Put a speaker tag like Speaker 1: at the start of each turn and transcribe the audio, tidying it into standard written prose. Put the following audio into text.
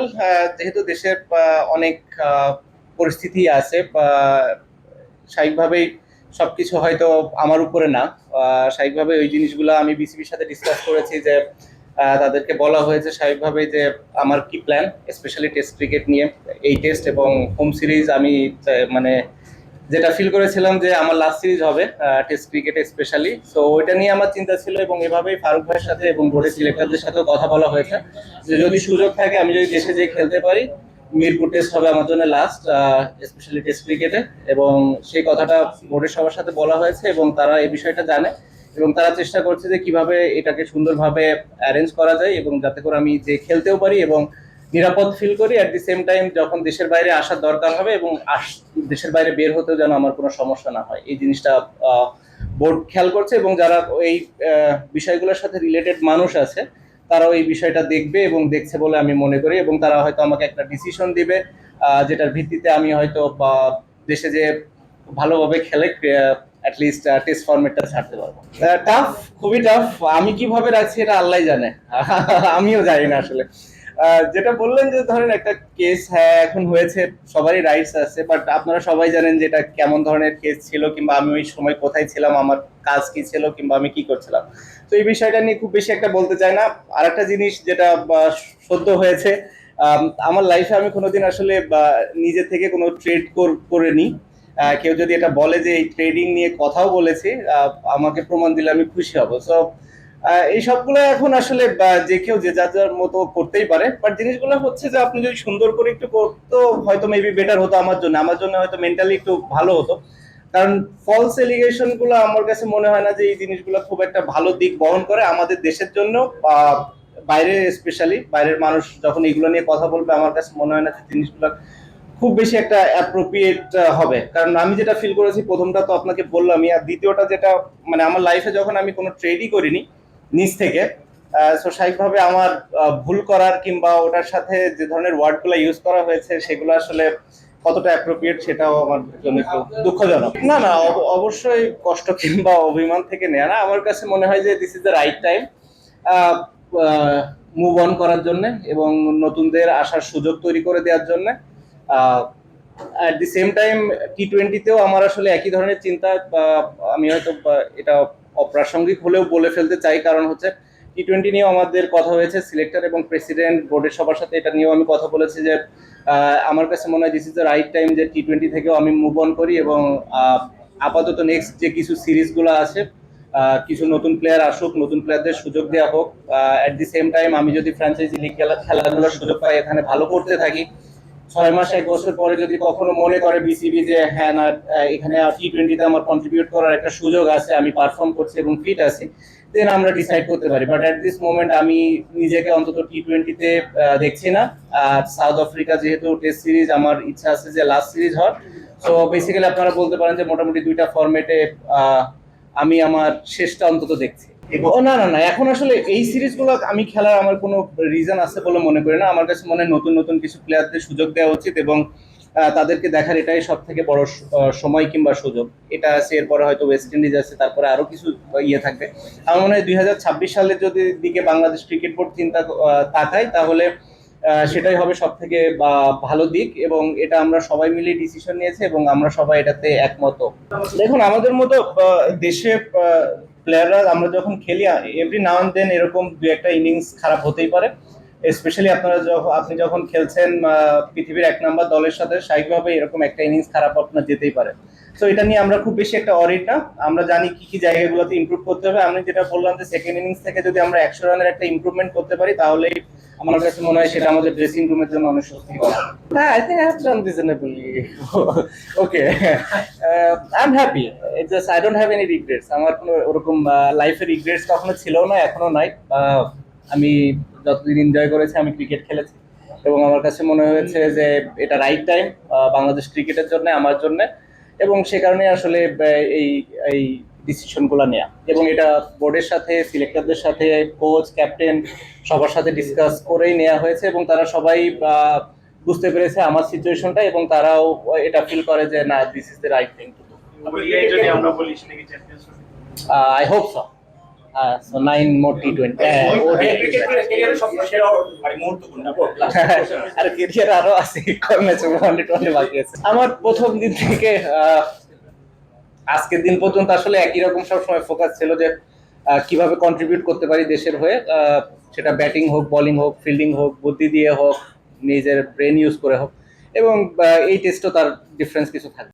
Speaker 1: Well, যেহেতু দেশের অনেক পরিস্থিতি আছে, স্বাভাবিকভাবেই সবকিছু হয়তো আমার উপরে না। স্বাভাবিকভাবে ওই জিনিসগুলো আমি বিসিবির সাথে ডিসকাস করেছি যে তাদেরকে বলা হয়েছে স্বাভাবিকভাবে যে আমার কি প্ল্যান, স্পেশালি টেস্ট ক্রিকেট নিয়ে। এই টেস্ট এবং হোম সিরিজ আমি মানে যেটা ফিল করেছিলাম যে আমার লাস্ট সিরিজ হবে টেস্ট ক্রিকেটে স্পেশালি, সো ওইটা নিয়ে আমার চিন্তা ছিল এবং এভাবেই ফারুক ভাইয়ের সাথে এবং বোর্ডের সিলেক্টরদের সাথেও কথা বলা হয়েছে যে যদি সুযোগ থাকে আমি যদি দেশে যেয়ে খেলতে পারি, মিরপুর টেস্ট হবে আমার জন্য লাস্ট, স্পেশালি টেস্ট ক্রিকেটে। এবং সেই কথাটা বোর্ডের সবার সাথে বলা হয়েছে এবং তারা এই বিষয়টা জানে এবং তারা চেষ্টা করছে যে কিভাবে এটাকে সুন্দরভাবে অ্যারেঞ্জ করা যায় এবং যাতে করে আমি যে খেলতেও পারি এবং নিরাপদ ফিল করি। অ্যাট দি সেম টাইম যখন দেশের বাইরে আসার দরকার হবে এবং দেশের বাইরে বের হতেও যেন আমার কোনো সমস্যা না হয়, এই জিনিসটা বোর্ড খেয়াল করছে এবং যারা এই বিষয়গুলোর সাথে রিলেটেড মানুষ আছে তারাও এই বিষয়টা দেখবে এবং দেখছে বলে আমি মনে করি এবং তারা হয়তো আমাকে একটা ডিসিশন দিবে যেটার ভিত্তিতে আমি হয়তো দেশে যে ভালোভাবে খেলে অ্যাটলিস্ট টেস্ট ফরম্যাটটা ছাড়তে পারবো। টাফ, খুবই টাফ। আমি কিভাবে রাখছি এটা আল্লাহ জানে, আমিও জানি না আসলে। যেটা বললেন যে ধরেন একটা কেস, হ্যাঁ এখন হয়েছে, সবারই রাইটস আছে, বাট আপনারা সবাই জানেন যে এটা কেমন ধরনের কেস ছিল কিংবা আমি ওই সময় কোথায় ছিলাম, আমার কাজ কি ছিল কিংবা আমি কি করছিলাম। তো এই বিষয়টা নিয়ে খুব বেশি একটা বলতে চাই না। আর একটা জিনিস যেটা সদ্য হয়েছে, আমার লাইফে আমি কোনোদিন আসলে নিজে থেকে কোনো ট্রেড করে নি। কেউ যদি এটা বলে যে এই ট্রেডিং নিয়ে কথাও বলেছি, আমাকে প্রমাণ দিলে আমি খুশি হব। সো এই সবগুলো এখন আসলে যে কেউ যে যার যার মতো করতেই পারে, বাট জিনিসগুলো হচ্ছে যে আপনি যদি সুন্দর করে একটু করতো হয়তো মেবি বেটার হতো আমার জন্য হয়তো মেন্টালি একটু ভালো হতো। কারণ ফলস এলিগেশন গুলো আমার কাছে মনে হয় না যে এই জিনিসগুলো খুব একটা ভালো দিক বহন করে আমাদের দেশের জন্য বা বাইরে, স্পেশালি বাইরের মানুষ যখন এগুলো নিয়ে কথা বলবে আমার কাছে মনে হয় না যে জিনিসগুলো খুব বেশি একটা অ্যাপ্রোপ্রিয়েট হবে। কারণ আমি যেটা ফিল করেছি, প্রথমটা তো আপনাকে বললামই, আর দ্বিতীয়টা যেটা মানে আমার লাইফে যখন আমি কোনো ট্রেডই করিনি নিজ থেকে, সো স্বাভাবিকভাবে আমার ভুল করার কিংবা ওটার সাথে যে ধরনের ওয়ার্ডগুলো ইউজ করা হয়েছে সেগুলো আসলে কতটা অ্যাপ্রোপ্রিয়েট সেটাও আমার জন্য একটু দুঃখজনক। না না, অবশ্যই কষ্ট কিংবা অভিমান থেকে নেয় না। আমার কাছে মনে হয় যে this is the right time move on করার জন্য এবং নতুনদের আসার সুযোগ তৈরি করে দেওয়ার জন্য। অ্যাট দি সেম টাইম টি-20তেও আমার আসলে একই ধরনের চিন্তা। আমি হয়তো এটা অপ্রাসঙ্গিক হলেও বলে ফেলতে চাই, কারণ হচ্ছে টি-20 নিয়েও আমাদের কথা হয়েছে, সিলেক্টর এবং প্রেসিডেন্ট বোর্ডের সবার সাথে এটা নিয়েও আমি কথা বলেছি যে আমার কাছে মনে হয় this is the right time যে টি-20 থেকেও আমি মুভ অন করি এবং আপাতত নেক্সট যে কিছু সিরিজগুলো আছে কিছু নতুন প্লেয়ার আসুক, নতুন প্লেয়ারদের সুযোগ দেওয়া হোক। অ্যাট দি সেম টাইম আমি যদি ফ্র্যাঞ্চাইজি লিগ খেলাধুলার সুযোগ পাই, এখানে ভালো করতে থাকি, 6 মাস 1 বছর পরে যদি কখনো মনে করে বিসিবি যে হ্যাঁ না এখানে টি-20তে আমার কন্ট্রিবিউট করার একটা সুযোগ আছে, আমি পারফর্ম করছি এবং ফিট আছি, দেন আমরা ডিসাইড করতে পারি। বাট অ্যাট দিস মোমেন্ট আমি নিজেকে অন্তত টি-20তে দেখছি না। আর সাউথ আফ্রিকা যেহেতু টেস্ট সিরিজ, আমার ইচ্ছা আছে যে লাস্ট সিরিজ হওয়ার। সো বেসিক্যালি আপনারা বলতে পারেন যে মোটামুটি 2টা ফরম্যাটে আমি আমার শেষটা অন্তত দেখছি। ও না না না, এখন আসলে এই সিরিজগুলো আমি খেলার আমার কোনো রিজন আছে বলে মনে করি না। আমার কাছে মনে হয় নতুন নতুন কিছু প্লেয়ারদের সুযোগ দেওয়া উচিত এবং তাদেরকে দেখার এটাই সব থেকে বড় সময় কিংবা সুযোগ। এটা আছে, এরপরে হয়তো ওয়েস্ট ইন্ডিজ আছে, তারপরে আরো কিছু ইয়ে থাকবে। আমার মনে হয় 2026 সালের যদি দিকে বাংলাদেশ ক্রিকেট বোর্ড চিন্তা তাকায় তাহলে সেটাই হবে সব থেকে ভালো দিক এবং এটা আমরা সবাই মিলে ডিসিশন নিয়েছি এবং আমরা সবাই এটাতে একমত। দেখুন আমাদের মতো দেশে প্লেয়াররা আমরা যখন খেলি, এভরি নাও এন্ড দেন এরকম দু একটা ইনিংস খারাপ হতেই পারে। স্পেশালি আপনি যখন খেলছেন পৃথিবীর 1 নম্বর দলের সাথে, স্বাভাবিকভাবে এরকম একটা ইনিংস খারাপ আপনার যেতেই পারে। তো এটা নিয়ে আমরা খুব বেশি একটা অরিড না। আমরা জানি কি কি জায়গাগুলোতে ইমপ্রুভ করতে হবে। আমি যেটা বললাম যে সেকেন্ড ইনিংস থেকে যদি আমরা 100 রানের একটা ইমপ্রুভমেন্ট করতে পারি তাহলে আমার কাছে মনে হয় সেটা আমাদের ড্রেসিং রুমের জন্য অনেক স্বস্তিকর। হ্যাঁ, I think I have done reasonably okay. I am happy, it's just I don't have any regrets. আমার কোনো ওরকম লাইফে রিগ্রেটস কখনো ছিল না, এখনো নাই। আমি যতদিন এনজয় করেছি আমি ক্রিকেট খেলেছি এবং আমার কাছে মনে হয়েছে যে এটা রাইট টাইম বাংলাদেশ ক্রিকেটের জন্য, আমার জন্য, এবং সে কারণে আসলে এই এই ডিসিশনগুলো নেওয়া এবং এটা বোর্ডের সাথে, সিলেক্টরদের সাথে, কোচ, ক্যাপ্টেন সবার সাথে ডিসকাস করেই নেওয়া হয়েছে এবং তারা সবাই বুঝতে পেরেছে আমার সিচুয়েশনটা এবং তারাও এটা ফিল করে যে না, this is the right thing to do. I hope so. So 9 more T20
Speaker 2: ক্যারিয়ারের সবচেয়ে সেরা মানে মুহূর্ত কোনটা?
Speaker 1: আর কেরিয়ার আরো আছে, কম ম্যাচে ওয়ানডে বাকি আছে আমার। প্রথম দিন থেকে আজকের দিন পর্যন্ত আসলে একই রকম সব সময় ফোকাস ছিল যে কিভাবে কন্ট্রিবিউট করতে পারি দেশের হয়ে, সেটা ব্যাটিং হোক, বোলিং হোক, ফিল্ডিং হোক, বুদ্ধি দিয়ে হোক, নিজের ব্রেন ইউজ করে হোক। এবং এই টেস্টও তার ডিফারেন্স কিছু থাকবে।